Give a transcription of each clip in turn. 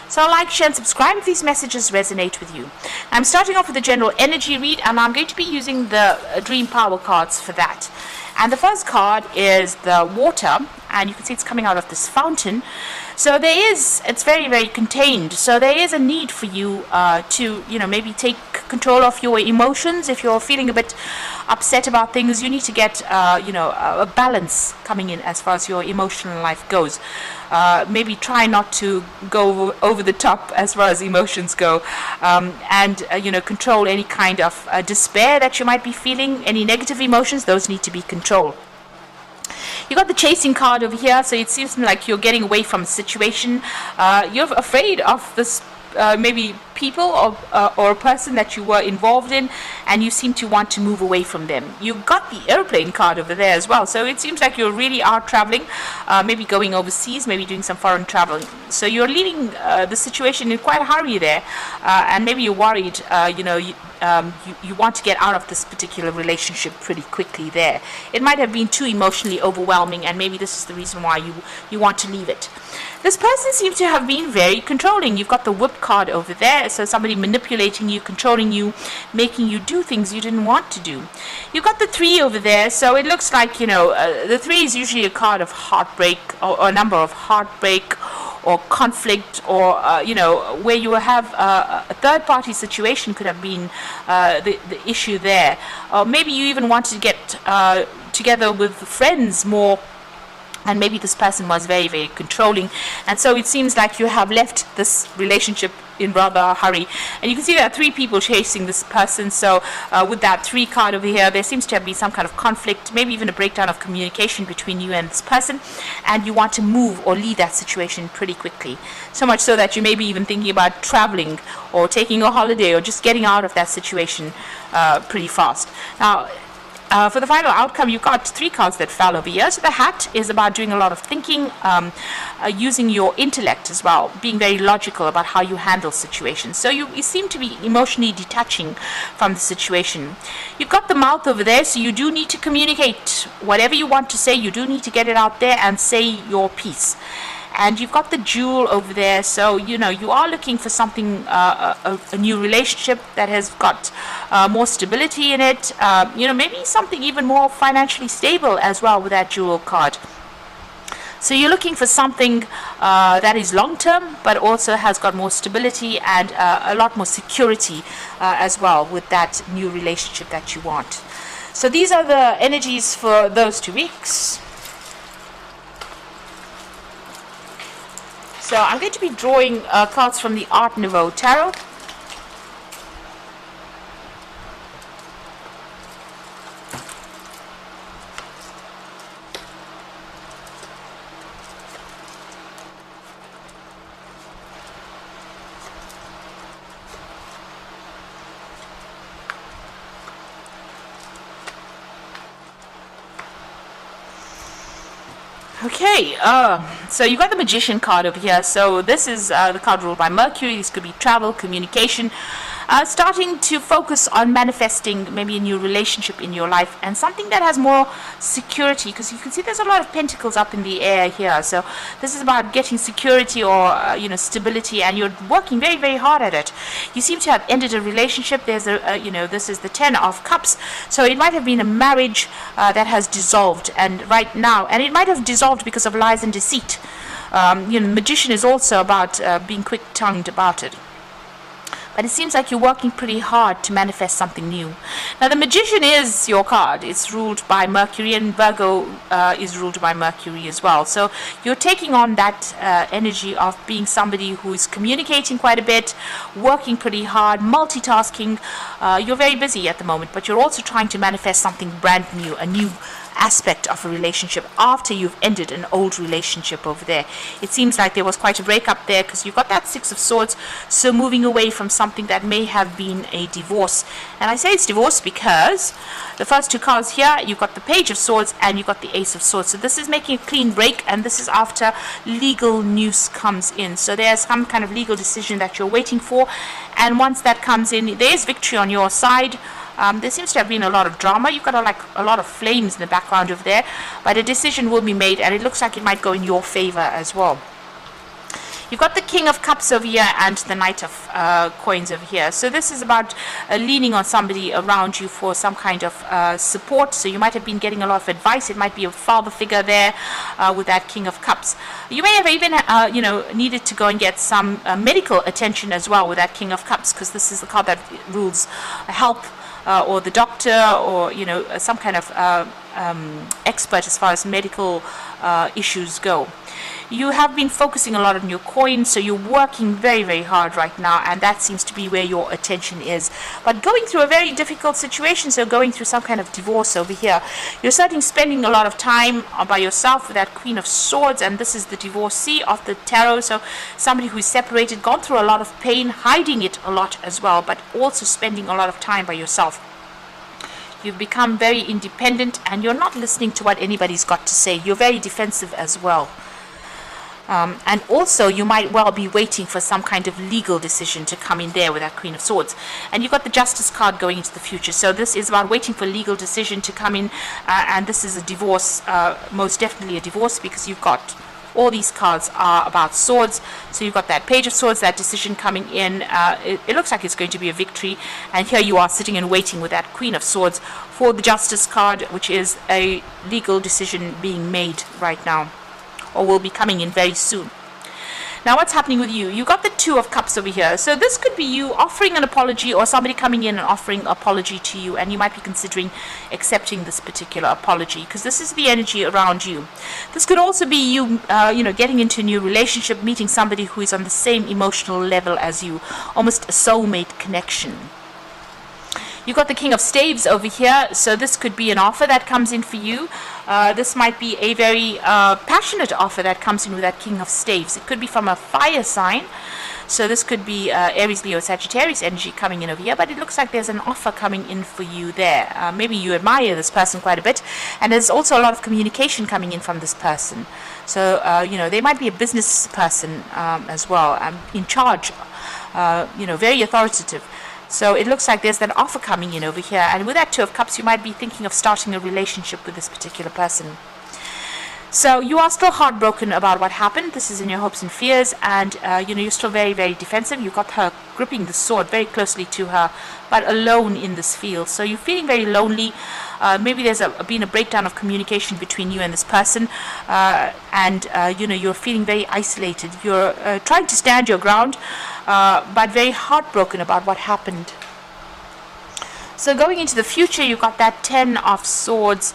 So like, share and subscribe if these messages resonate with you. I'm starting off with the general energy read, and I'm going to be using the Dream Power cards for that. And the first card is the water, and you can see it's coming out of this fountain. So it's very, very contained. So there is a need for you to, maybe take control of your emotions. If you're feeling a bit upset about things, you need to get, a balance coming in as far as your emotional life goes. Maybe try not to go over the top as far as emotions go, and control any kind of despair that you might be feeling. Any negative emotions, those need to be controlled. You got the chasing card over here, so it seems like you're getting away from a situation. You're afraid of this maybe people or a person that you were involved in, and you seem to want to move away from them. You've got the airplane card over there as well, so it seems like you really are traveling, maybe going overseas, maybe doing some foreign travel. So you're leaving the situation in quite a hurry there, and maybe you're worried, you want to get out of this particular relationship pretty quickly there. It might have been too emotionally overwhelming, and maybe this is the reason why you want to leave it. This person seems to have been very controlling. You've got the whip card over there, so somebody manipulating you, controlling you, making you do things you didn't want to do. You've got the 3 over there, so it looks like, the 3 is usually a card of heartbreak, or a number of heartbreak, or conflict, or where you have a third-party situation could have been the issue there. Or maybe you even wanted to get together with friends more, and maybe this person was very, very controlling, and so it seems like you have left this relationship in rather a hurry. And you can see there are 3 people chasing this person, so with that 3 card over here, there seems to have been some kind of conflict, maybe even a breakdown of communication between you and this person, and you want to move or leave that situation pretty quickly. So much so that you may be even thinking about traveling or taking a holiday or just getting out of that situation pretty fast. Now, for the final outcome, you've got 3 cards that fell over here. So the hat is about doing a lot of thinking, using your intellect as well, being very logical about how you handle situations. So you seem to be emotionally detaching from the situation. You've got the mouth over there, so you do need to communicate. Whatever you want to say, you do need to get it out there and say your piece. And you've got the jewel over there, so you are looking for something, a new relationship that has got more stability in it, maybe something even more financially stable as well with that jewel card. So you're looking for something that is long-term, but also has got more stability and a lot more security as well with that new relationship that you want. So these are the energies for those 2 weeks. So I'm going to be drawing cards from the Nouveau Tarot. Okay, so you got the Magician card over here. So this is the card ruled by Mercury. This could be travel, communication, starting to focus on manifesting maybe a new relationship in your life and something that has more security, because you can see there's a lot of pentacles up in the air here. So this is about getting security or stability, and you're working very, very hard at it. You seem to have ended a relationship. There's this is the 10 of Cups, so it might have been a marriage that has dissolved, and it might have dissolved because of lies and deceit. Magician is also about being quick-tongued about it. But it seems like you're working pretty hard to manifest something new. Now, the Magician is your card. It's ruled by Mercury, and Virgo is ruled by Mercury as well. So you're taking on that energy of being somebody who is communicating quite a bit, working pretty hard, multitasking. You're very busy at the moment, but you're also trying to manifest something brand new, a new aspect of a relationship after you've ended an old relationship over there. It seems like there was quite a breakup there, because you've got that 6 of Swords, so moving away from something that may have been a divorce. And I say it's divorce because the first 2 cards here, you've got the Page of Swords and you've got the Ace of Swords. So this is making a clean break, and this is after legal news comes in. So there's some kind of legal decision that you're waiting for, and once that comes in, there's victory on your side. There seems to have been a lot of drama. You've got a lot of flames in the background over there, but a decision will be made, and it looks like it might go in your favor as well. You've got the King of Cups over here and the Knight of Coins over here. So this is about leaning on somebody around you for some kind of support. So you might have been getting a lot of advice. It might be a father figure there with that King of Cups. You may have even needed to go and get some medical attention as well with that King of Cups, because this is the card that rules health, or the doctor, or some kind of expert as far as medical issues go. You have been focusing a lot on your coins, so you're working very, very hard right now, and that seems to be where your attention is. But going through a very difficult situation, so going through some kind of divorce over here, you're starting spending a lot of time by yourself with that Queen of Swords, and this is the divorcee of the tarot, so somebody who is separated, gone through a lot of pain, hiding it a lot as well, but also spending a lot of time by yourself. You've become very independent, and you're not listening to what anybody's got to say. You're very defensive as well. And also you might well be waiting for some kind of legal decision to come in there with that Queen of Swords. And you've got the Justice card going into the future. So this is about waiting for legal decision to come in. And this is a divorce, most definitely a divorce, because you've got all these cards are about swords. So you've got that Page of Swords, that decision coming in. It looks like it's going to be a victory. And here you are sitting and waiting with that Queen of Swords for the Justice card, which is a legal decision being made right now, or will be coming in very soon. Now what's happening with you? You got the Two of Cups over here. So this could be you offering an apology, or somebody coming in and offering an apology to you, and you might be considering accepting this particular apology, because this is the energy around you. This could also be you, getting into a new relationship, meeting somebody who is on the same emotional level as you, almost a soulmate connection. You've got the King of Staves over here, so this could be an offer that comes in for you. This might be a very passionate offer that comes in with that King of Staves. It could be from a fire sign, so this could be Aries, Leo, Sagittarius energy coming in over here, but it looks like there's an offer coming in for you there. Maybe you admire this person quite a bit, and there's also a lot of communication coming in from this person. So, they might be a business person as well, in charge, very authoritative. So it looks like there's that offer coming in over here. And with that Two of Cups, you might be thinking of starting a relationship with this particular person. So you are still heartbroken about what happened. This is in your hopes and fears. And, you're still very, very defensive. You've got her gripping the sword very closely to her, but alone in this field. So you're feeling very lonely. Maybe there's been a breakdown of communication between you and this person. You're feeling very isolated. You're trying to stand your ground, but very heartbroken about what happened. So going into the future, you've got that Ten of Swords,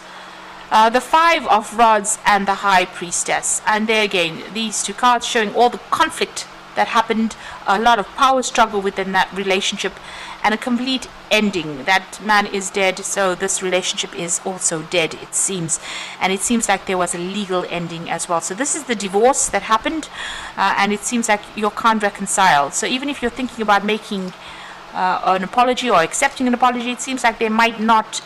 the Five of Rods, and the High Priestess. And there again, these two cards showing all the conflict that happened, a lot of power struggle within that relationship, and a complete ending. That man is dead, so this relationship is also dead, it seems. And it seems like there was a legal ending as well. So this is the divorce that happened, and it seems like you can't reconcile. So even if you're thinking about making an apology or accepting an apology, it seems like it might not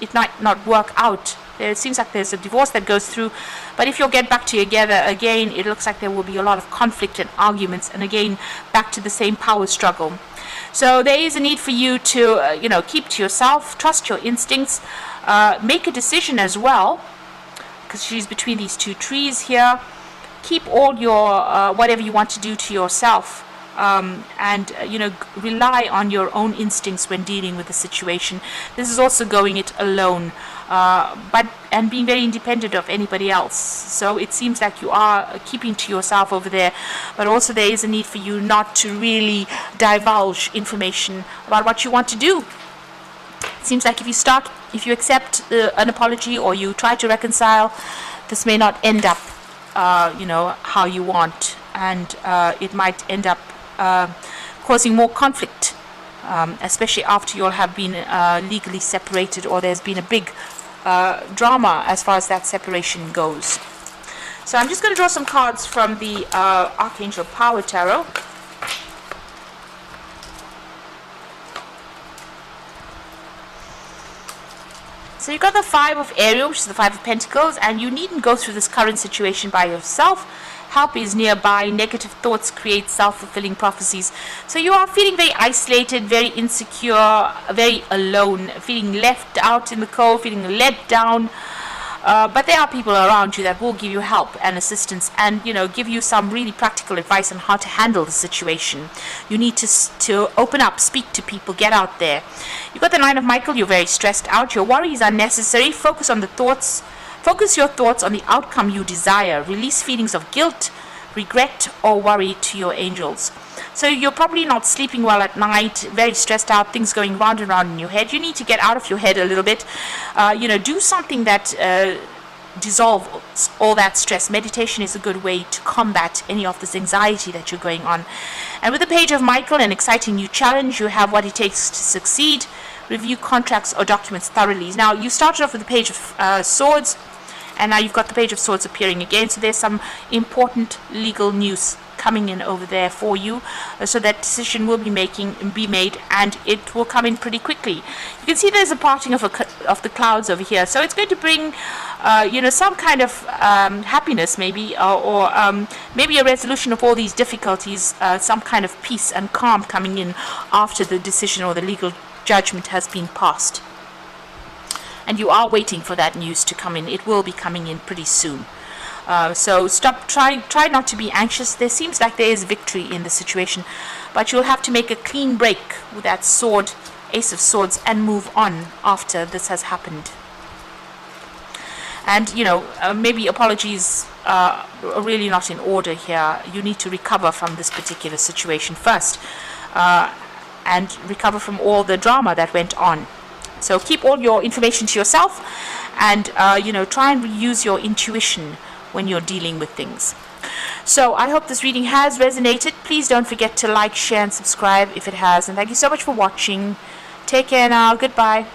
work out. It seems like there's a divorce that goes through, but if you'll get back together again, it looks like there will be a lot of conflict and arguments, and again back to the same power struggle. So there is a need for you to keep to yourself, trust your instincts, make a decision as well, because she's between these two trees here. Keep all your whatever you want to do to yourself. Rely on your own instincts when dealing with the situation. This is also going it alone, and being very independent of anybody else. So it seems like you are keeping to yourself over there, but also there is a need for you not to really divulge information about what you want to do. It seems like if you accept an apology, or you try to reconcile, this may not end up how you want, and it might end up causing more conflict, especially after you'll have been legally separated, or there's been a big drama as far as that separation goes. So I'm just going to draw some cards from the Archangel Power Tarot. So you've got the Five of Ariel, which is the Five of Pentacles, and you needn't go through this current situation by yourself. Help is nearby. Negative thoughts create self-fulfilling prophecies. So you are feeling very isolated, very insecure, very alone, feeling left out in the cold, feeling let down. but there are people around you that will give you help and assistance, and give you some really practical advice on how to handle the situation. You need to open up, speak to people, get out there. You've got the Nine of Michael. You're very stressed out. Your worry is unnecessary. Focus your thoughts on the outcome you desire. Release feelings of guilt, regret, or worry to your angels. So you're probably not sleeping well at night, very stressed out, things going round and round in your head. You need to get out of your head a little bit. Do something that dissolves all that stress. Meditation is a good way to combat any of this anxiety that you're going on. And with the Page of Michael, an exciting new challenge, you have what it takes to succeed. Review contracts or documents thoroughly. Now, you started off with the Page of Swords, and now you've got the Page of Swords appearing again. So there's some important legal news coming in over there for you, so that decision will be made, and it will come in pretty quickly. You can see there's a parting of the clouds over here, so it's going to bring some kind of happiness, maybe, or maybe a resolution of all these difficulties, some kind of peace and calm coming in after the decision or the legal judgment has been passed. And you are waiting for that news to come in. It will be coming in pretty soon. So try not to be anxious. There seems like there is victory in the situation, but you'll have to make a clean break with that sword, Ace of Swords, and move on after this has happened. And maybe apologies are really not in order here. You need to recover from this particular situation first, and recover from all the drama that went on. So keep all your information to yourself, and try and use your intuition when you're dealing with things. So I hope this reading has resonated. Please don't forget to like, share, and subscribe if it has. And thank you so much for watching. Take care now. Goodbye.